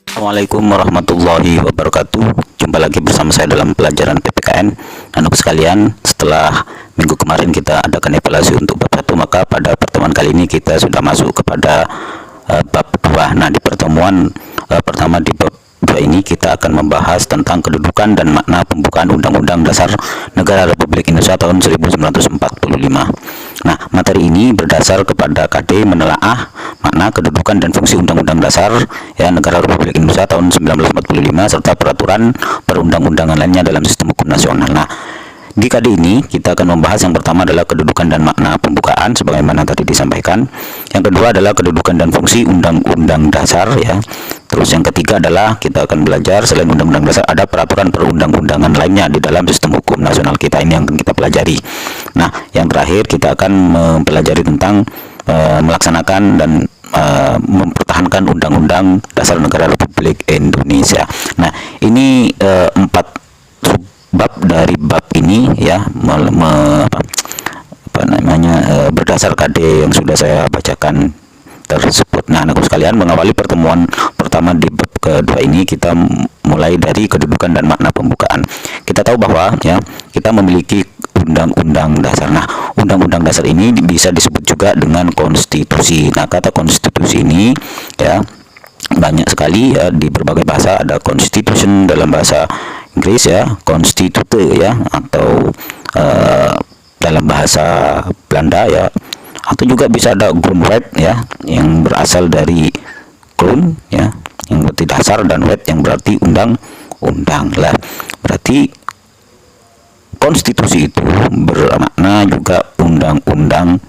Assalamualaikum warahmatullahi wabarakatuh. Jumpa lagi bersama saya dalam pelajaran PPKN. Anak sekalian, setelah minggu kemarin kita adakan evaluasi untuk bab 1, maka pada pertemuan kali ini kita sudah masuk kepada bab 2. Nah, di pertemuan pertama di bab 2 ini kita akan membahas tentang kedudukan dan makna pembukaan Undang-Undang Dasar Negara Republik Indonesia tahun 1945. Nah, materi ini berdasar kepada KD menelaah makna, kedudukan, dan fungsi Undang-Undang Dasar Negara Republik Indonesia tahun 1945 serta peraturan perundang-undangan lainnya dalam sistem hukum nasional. Nah, di KD ini kita akan membahas yang pertama adalah kedudukan dan makna pembukaan sebagaimana tadi disampaikan. Yang kedua adalah kedudukan dan fungsi Undang-Undang Dasar ya. Terus yang ketiga adalah kita akan belajar selain Undang-Undang Dasar ada peraturan perundang-undangan lainnya di dalam sistem hukum nasional kita, ini yang akan kita pelajari. Nah, yang terakhir kita akan mempelajari tentang melaksanakan dan mempertahankan Undang-Undang Dasar Negara Republik Indonesia. Nah, ini 4 bab dari bab ini ya, berdasar KD yang sudah saya bacakan tersebut. Nah, anak sekalian, mengawali pertemuan pertama di bab kedua ini kita mulai dari kedudukan dan makna pembukaan. Kita tahu bahwa ya kita memiliki Undang-Undang Dasar. Nah, Undang-Undang Dasar ini bisa disebut juga dengan konstitusi. Nah, kata konstitusi ini ya banyak sekali ya, di berbagai bahasa ada constitution dalam bahasa Inggris ya, constitute ya, atau dalam bahasa Belanda ya, atau juga bisa ada grondwet ya, yang berasal dari grond ya, yang berarti dasar, dan wet yang berarti undang-undang lah. Berarti konstitusi itu bermakna juga undang-undang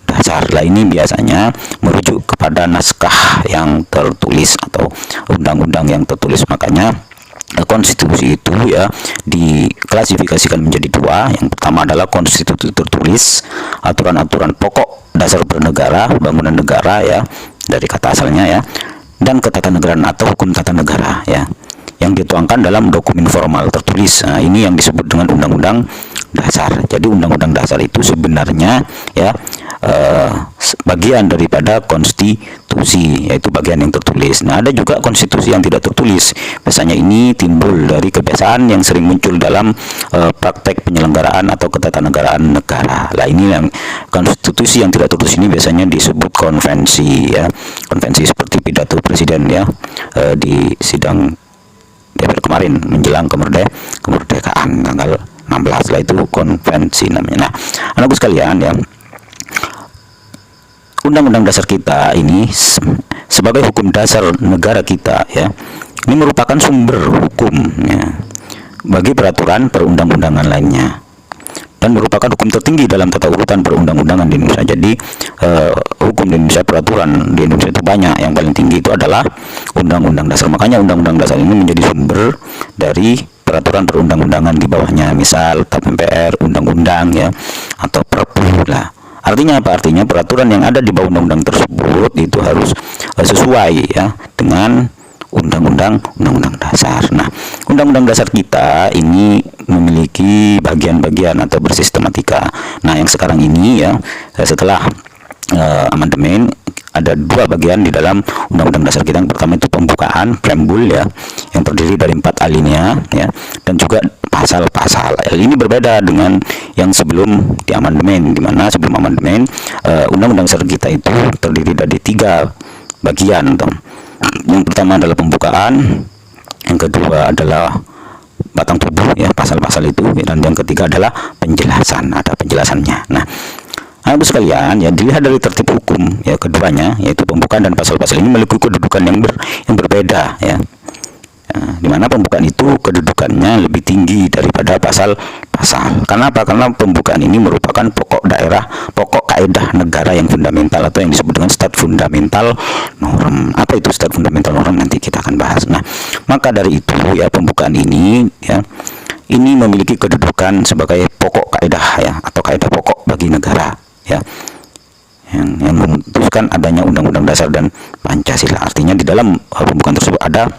dasar lah. Ini biasanya merujuk kepada naskah yang tertulis atau undang-undang yang tertulis. Makanya konstitusi itu ya diklasifikasikan menjadi 2. Yang pertama adalah konstitusi tertulis, aturan-aturan pokok dasar bernegara, bangunan negara ya, dari kata asalnya ya, dan ketatanegaraan atau hukum tata negara ya, yang dituangkan dalam dokumen formal tertulis. Nah, ini yang disebut dengan Undang-Undang Dasar. Jadi Undang-Undang Dasar itu sebenarnya ya bagian daripada konstitusi, yaitu bagian yang tertulis. Nah, ada juga konstitusi yang tidak tertulis. Biasanya ini timbul dari kebiasaan yang sering muncul dalam praktek penyelenggaraan atau ketatanegaraan negara. Lah, ini yang konstitusi yang tidak tertulis ini biasanya disebut konvensi ya. Konvensi seperti pidato presiden ya di sidang DPR kemarin menjelang kemerdekaan tanggal 16 lah, itu konvensi namanya. Nah, anakku sekalian ya, Undang-Undang Dasar kita ini sebagai hukum dasar negara kita ya, ini merupakan sumber hukum ya bagi peraturan perundang-undangan lainnya, dan merupakan hukum tertinggi dalam tata urutan perundang-undangan di Indonesia. Jadi hukum di Indonesia, peraturan di Indonesia itu banyak, yang paling tinggi itu adalah Undang-Undang Dasar. Makanya Undang-Undang Dasar ini menjadi sumber dari peraturan perundang-undangan di bawahnya, misal TAP MPR, undang-undang ya, atau Perpu lah. Artinya apa? Artinya peraturan yang ada di bawah undang-undang tersebut itu harus sesuai ya dengan Undang-Undang Dasar. Nah, Undang-Undang Dasar kita ini memiliki bagian-bagian atau bersistematika. Nah, yang sekarang ini ya, setelah amandemen, ada 2 bagian di dalam Undang-Undang Dasar kita. Yang pertama itu pembukaan, preambul ya, yang terdiri dari 4 alinea ya, dan juga pasal-pasal. Ini berbeda dengan yang sebelum di amandemen, di mana sebelum amandemen Undang-Undang Dasar kita itu terdiri dari 3 bagian. Yang pertama adalah pembukaan, yang kedua adalah batang tubuh ya, pasal-pasal itu, dan yang ketiga adalah penjelasan, ada penjelasannya. Nah, anak sekalian ya, dilihat dari tertib hukum ya, keduanya yaitu pembukaan dan pasal-pasal ini memiliki kedudukan yang berbeda ya. Di mana pembukaan itu kedudukannya lebih tinggi daripada pasal-pasal. Kenapa? Karena pembukaan ini merupakan pokok kaidah negara yang fundamental, atau yang disebut dengan stat fundamental norm. Apa itu stat fundamental norm? Nanti kita akan bahas. Nah, maka dari itu ya, pembukaan ini ya, ini memiliki kedudukan sebagai pokok kaidah ya, atau kaidah pokok bagi negara ya, yang memutuskan adanya Undang-Undang Dasar dan Pancasila. Artinya di dalam pembukaan tersebut ada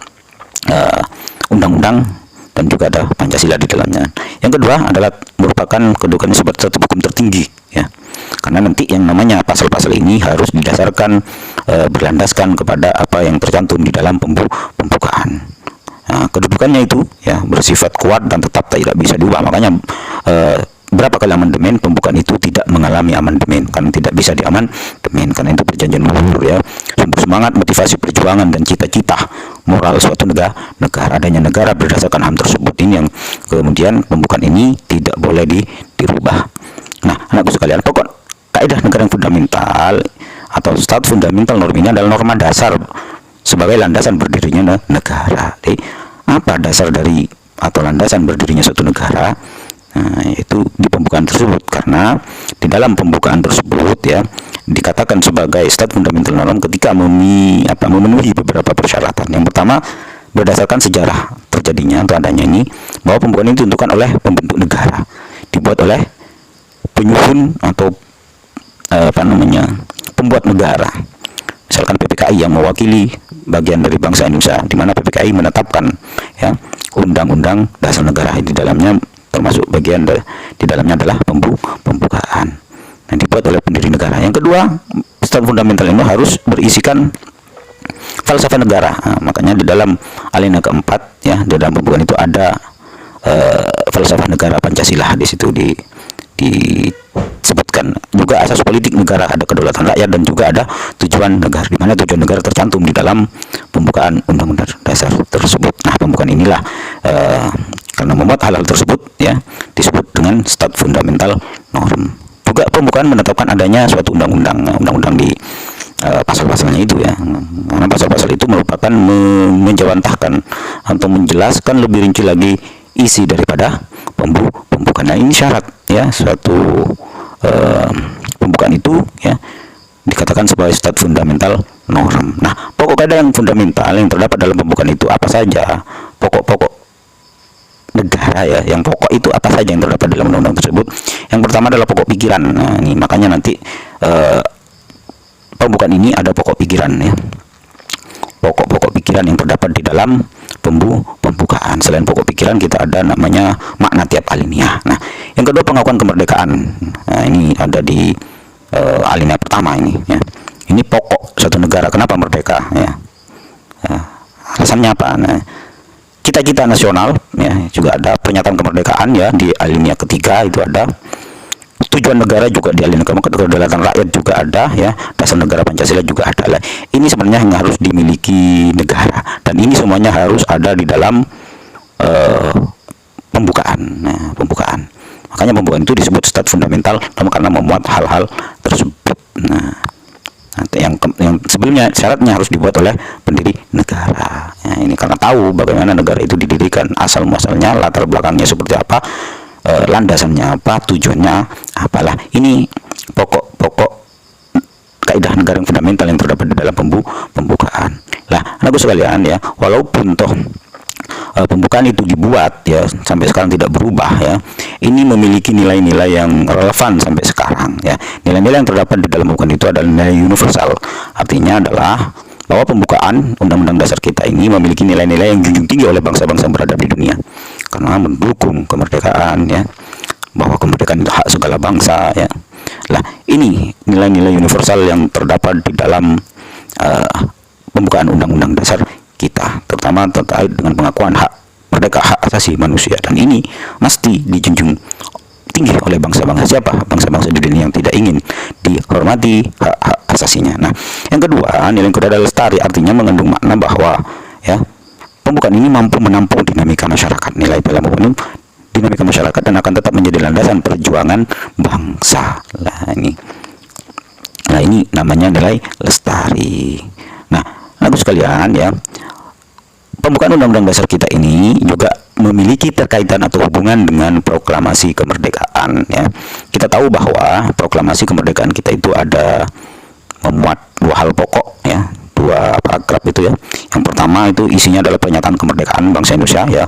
undang-undang dan juga ada Pancasila di dalamnya. Yang kedua adalah merupakan kedudukan sebagai satu hukum tertinggi ya, karena nanti yang namanya pasal-pasal ini harus didasarkan berlandaskan kepada apa yang tercantum di dalam pembukaan. Nah, kedudukannya itu ya bersifat kuat dan tetap tidak bisa diubah. Makanya berapa kali amandemen pembukaan itu tidak mengalami amandemen, karena tidak bisa diamandemen, karena itu perjanjian luhur ya, sumber semangat, motivasi perjuangan dan cita-cita moral suatu negara adanya negara berdasarkan HAM tersebut. Ini yang kemudian pembukaan ini tidak boleh dirubah. Nah, anakku sekalian, pokok kaidah negara yang fundamental atau stat fundamental norm ini adalah norma dasar sebagai landasan berdirinya negara. Jadi, apa dasar dari atau landasan berdirinya suatu negara? Nah, itu di pembukaan tersebut, karena di dalam pembukaan tersebut ya dikatakan sebagai stat fundamental norm ketika memenuhi beberapa persyaratan. Yang pertama, berdasarkan sejarah terjadinya atau adanya ini, bahwa pembukaan ini ditentukan oleh pembentuk negara, dibuat oleh penyusun atau pembuat negara. Misalkan PPKI yang mewakili bagian dari bangsa Indonesia, di mana PPKI menetapkan ya undang-undang dasar negara, di dalamnya termasuk bagian di dalamnya adalah pembukaan yang dibuat oleh pendiri negara. Yang kedua, stat fundamental ini harus berisikan falsafah negara. Nah, makanya di dalam alinea keempat ya, di dalam pembukaan itu ada falsafah negara Pancasila. Di situ disebutkan juga asas politik negara, ada kedaulatan rakyat, dan juga ada tujuan negara, di mana tujuan negara tercantum di dalam pembukaan undang-undang dasar tersebut. Nah, pembukaan inilah karena memuat hal-hal tersebut ya disebut dengan stat fundamental norm. Juga pembukaan menetapkan adanya suatu undang-undang di pasal-pasalnya itu ya, karena pasal-pasal itu merupakan menjawantahkan atau menjelaskan lebih rinci lagi isi daripada pembukaan. Nah, ini syarat ya suatu pembukaan itu ya dikatakan sebagai stat fundamental norm. Nah, pokok kaidah yang fundamental yang terdapat dalam pembukaan itu apa saja? Pokok-pokok negara ya, yang pokok itu apa saja yang terdapat dalam undang-undang tersebut? Yang pertama adalah pokok pikiran. Nah, ini makanya nanti pembukaan ini ada pokok pikiran ya, pokok-pokok pikiran yang terdapat di dalam pembukaan. Selain pokok pikiran, kita ada namanya makna tiap alinea. Nah, yang kedua, pengakuan kemerdekaan. Nah, ini ada di alinea pertama ini ya. Ini pokok suatu negara, kenapa merdeka ya, alasannya apa? Nah, cita-cita nasional ya, juga ada pernyataan kemerdekaan ya di alinea ketiga, itu ada tujuan negara juga di alinea keempat, kedaulatan rakyat juga ada ya, dasar negara Pancasila juga ada. Ini sebenarnya yang harus dimiliki negara, dan ini semuanya harus ada di dalam pembukaan. Nah, pembukaan, makanya pembukaan itu disebut stat fundamental karena memuat hal-hal tersebut. Nah, yang sebelumnya syaratnya harus dibuat oleh pendiri negara. Nah, ini karena tahu bagaimana negara itu didirikan, asal muasalnya, latar belakangnya seperti apa, landasannya apa, tujuannya apalah. Ini pokok-pokok kaidah negara yang fundamental yang terdapat di dalam pembukaan. Lah, anakku sekalian ya, walaupun toh pembukaan itu dibuat ya sampai sekarang tidak berubah ya, ini memiliki nilai-nilai yang relevan sampai sekarang ya. Nilai-nilai yang terdapat di dalam pembukaan itu adalah nilai universal, artinya adalah bahwa pembukaan undang-undang dasar kita ini memiliki nilai-nilai yang junjung tinggi oleh bangsa-bangsa yang beradab di dunia, karena mendukung kemerdekaan ya, bahwa kemerdekaan itu hak segala bangsa ya. Lah, ini nilai-nilai universal yang terdapat di dalam pembukaan undang-undang dasar kita, terutama terkait dengan pengakuan hak merdeka, hak asasi manusia, dan ini mesti dijunjung tinggi oleh bangsa-bangsa. Siapa? Bangsa-bangsa di dunia yang tidak ingin dihormati hak-hak asasinya. Nah, yang kedua, nilai yang kedua adalah lestari, artinya mengandung makna bahwa ya pembukaan ini mampu menampung dinamika masyarakat. Nilai dalam pembukaan dinamika masyarakat dan akan tetap menjadi landasan perjuangan bangsa. Nah, ini namanya nilai lestari. Nah, lalu sekalian ya, pembukaan undang-undang dasar kita ini juga memiliki terkaitan atau hubungan dengan proklamasi kemerdekaan ya. Kita tahu bahwa proklamasi kemerdekaan kita itu ada memuat dua hal pokok ya, dua paragraf itu ya. Yang pertama itu isinya adalah pernyataan kemerdekaan bangsa Indonesia ya.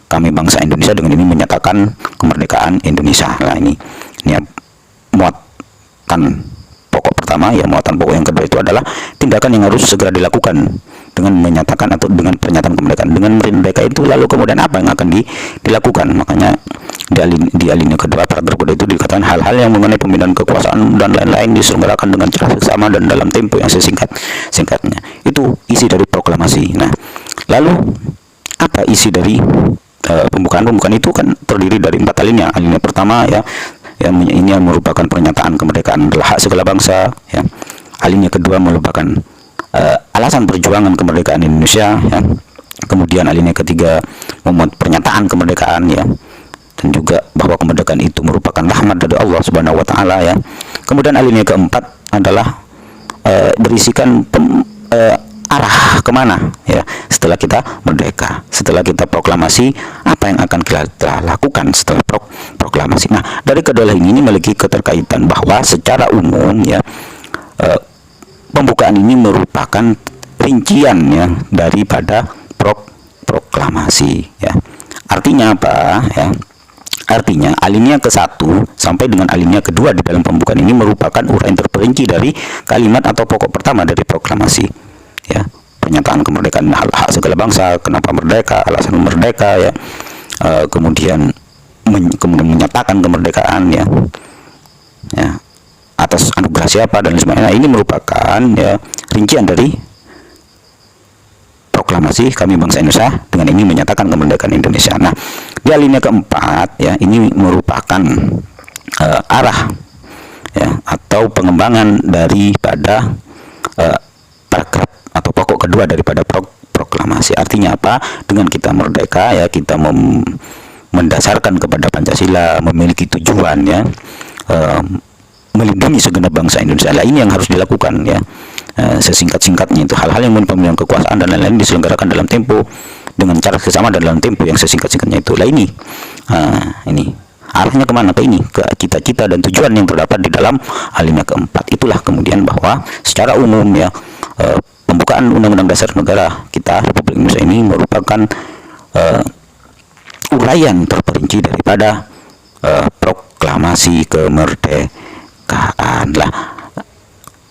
Kami bangsa Indonesia dengan ini menyatakan kemerdekaan Indonesia. Nah, ini muatan pokok pertama ya. Muatan pokok yang kedua itu adalah tindakan yang harus segera dilakukan dengan menyatakan atau dengan pernyataan kemerdekaan. Dengan merdeka itu lalu kemudian apa yang akan dilakukan? Makanya di alinea kedua paragraf kedua itu dikatakan hal-hal yang mengenai pemindahan kekuasaan dan lain-lain diselenggarakan dengan cara seksama dan dalam tempo yang sesingkat singkatnya. Itu isi dari proklamasi. Nah, lalu apa isi dari pembukaan itu kan terdiri dari 4 alinea. Alinea pertama ya, ini yang merupakan pernyataan kemerdekaan adalah hak segala bangsa ya. Alinea kedua merupakan alasan perjuangan kemerdekaan Indonesia ya. Kemudian alinea ketiga memuat pernyataan kemerdekaan ya, dan juga bahwa kemerdekaan itu merupakan rahmat dari Allah Subhanahu wa taala ya. Kemudian alinea keempat adalah berisikan arah kemana ya setelah kita merdeka, setelah kita proklamasi, apa yang akan kita lakukan setelah proklamasi. Nah, dari kedua ini memiliki keterkaitan bahwa secara umum ya pembukaan ini merupakan rincian ya daripada proklamasi ya. Artinya apa ya? Artinya alinea ke-1 sampai dengan alinea kedua di dalam pembukaan ini merupakan uraian terperinci dari kalimat atau pokok pertama dari proklamasi ya. Pernyataan kemerdekaan hak segala bangsa, kenapa merdeka, alasan merdeka ya. Kemudian menyatakan kemerdekaan ya atas anugerah siapa dan sebagainya. Nah, ini merupakan ya rincian dari proklamasi kami bangsa Indonesia, dengan ini menyatakan kemerdekaan Indonesia. Nah, di alinea keempat ya, ini merupakan arah ya atau pengembangan daripada paragraf atau pokok kedua daripada proklamasi. Artinya apa? Dengan kita merdeka ya, kita mendasarkan kepada Pancasila, memiliki tujuan ya melindungi segenap bangsa Indonesia. Nah, ini yang harus dilakukan ya. Sesingkat-singkatnya itu hal-hal yang pemilihan kekuasaan dan lain-lain diselenggarakan dalam tempo dengan cara bersama dan dalam tempo yang sesingkat-singkatnya itu. Lah ini arahnya kemana? Ke ini, ke cita-cita dan tujuan yang terdapat di dalam alinea keempat. Itulah kemudian bahwa secara umum ya pembukaan Undang-Undang Dasar Negara kita Republik Indonesia ini merupakan uraian terperinci daripada proklamasi kemerdekaan. Lah,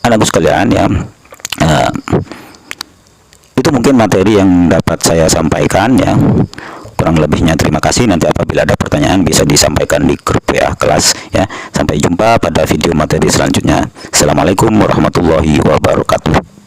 anakku sekalian ya, itu mungkin materi yang dapat saya sampaikan ya. Kurang lebihnya terima kasih. Nanti apabila ada pertanyaan bisa disampaikan di grup WA kelas ya. Sampai jumpa pada video materi selanjutnya. Assalamualaikum warahmatullahi wabarakatuh.